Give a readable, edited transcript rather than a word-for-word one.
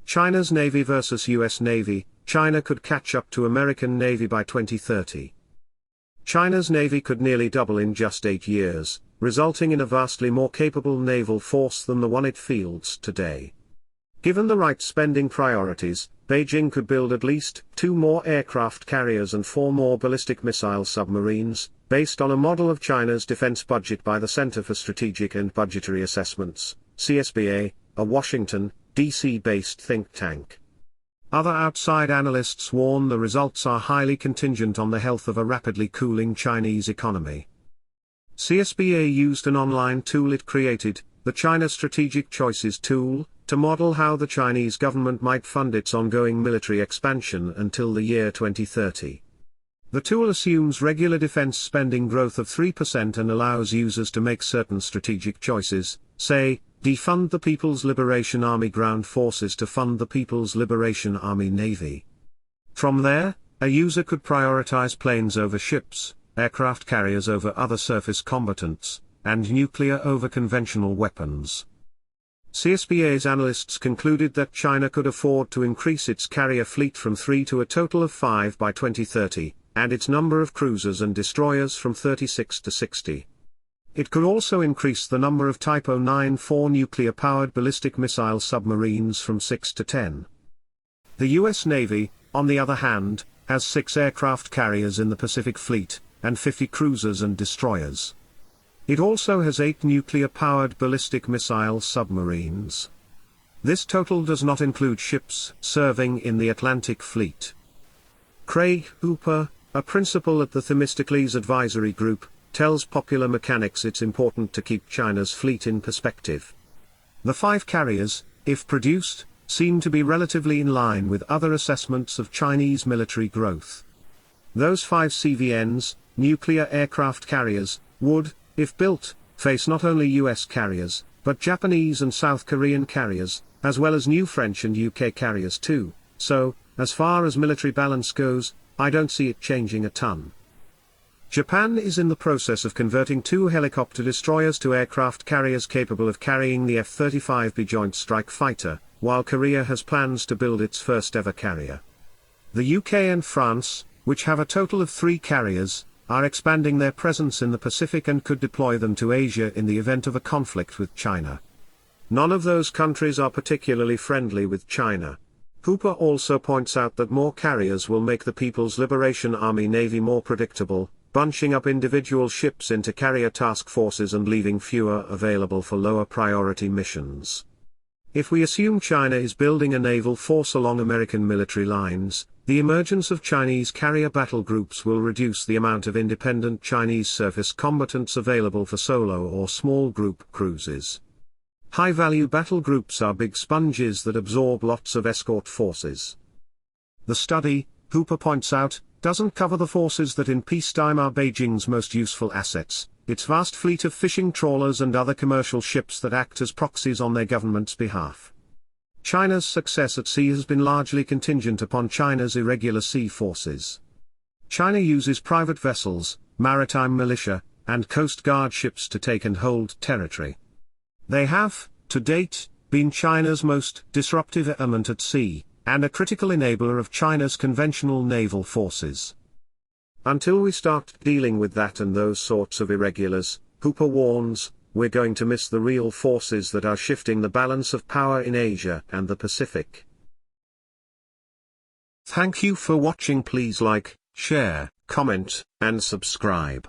China's Navy versus US Navy. China could catch up to American Navy by 2030. China's Navy could nearly double in just 8 years, resulting in a vastly more capable naval force than the one it fields today. Given the right spending priorities, Beijing could build at least 2 more aircraft carriers and 4 more ballistic missile submarines, based on a model of China's defense budget by the Center for Strategic and Budgetary Assessments, CSBA, a Washington, D.C.-based think tank. Other outside analysts warn the results are highly contingent on the health of a rapidly cooling Chinese economy. CSBA used an online tool it created, the China Strategic Choices tool, to model how the Chinese government might fund its ongoing military expansion until the year 2030. The tool assumes regular defense spending growth of 3% and allows users to make certain strategic choices, say, defund the People's Liberation Army ground forces to fund the People's Liberation Army Navy. From there, a user could prioritize planes over ships, aircraft carriers over other surface combatants, and nuclear over conventional weapons. CSBA's analysts concluded that China could afford to increase its carrier fleet from 3 to a total of 5 by 2030, and its number of cruisers and destroyers from 36 to 60. It could also increase the number of Type 094 nuclear-powered ballistic missile submarines from 6 to 10. The US Navy, on the other hand, has 6 aircraft carriers in the Pacific Fleet, and 50 cruisers and destroyers. It also has 8 nuclear-powered ballistic missile submarines. This total does not include ships serving in the Atlantic Fleet. Craig Hooper, a principal at the Themistocles Advisory Group, tells Popular Mechanics it's important to keep China's fleet in perspective. The 5 carriers, if produced, seem to be relatively in line with other assessments of Chinese military growth. Those 5 CVNs, nuclear aircraft carriers, would, if built, face not only US carriers, but Japanese and South Korean carriers, as well as new French and UK carriers too, so, as far as military balance goes, I don't see it changing a ton. Japan is in the process of converting 2 helicopter destroyers to aircraft carriers capable of carrying the F-35B Joint Strike Fighter, while Korea has plans to build its first ever carrier. The UK and France, which have a total of 3 carriers, are expanding their presence in the Pacific and could deploy them to Asia in the event of a conflict with China. None of those countries are particularly friendly with China. Hooper also points out that more carriers will make the People's Liberation Army Navy more predictable, bunching up individual ships into carrier task forces and leaving fewer available for lower priority missions. If we assume China is building a naval force along American military lines, the emergence of Chinese carrier battle groups will reduce the amount of independent Chinese surface combatants available for solo or small group cruises. High-value battle groups are big sponges that absorb lots of escort forces. The study, Hooper points out, doesn't cover the forces that in peacetime are Beijing's most useful assets, its vast fleet of fishing trawlers and other commercial ships that act as proxies on their government's behalf. China's success at sea has been largely contingent upon China's irregular sea forces. China uses private vessels, maritime militia, and coast guard ships to take and hold territory. They have, to date, been China's most disruptive element at sea, and a critical enabler of China's conventional naval forces. Until we start dealing with that and those sorts of irregulars, Hooper warns, we're going to miss the real forces that are shifting the balance of power in Asia and the Pacific. Thank you for watching. Please like, share, comment, and subscribe.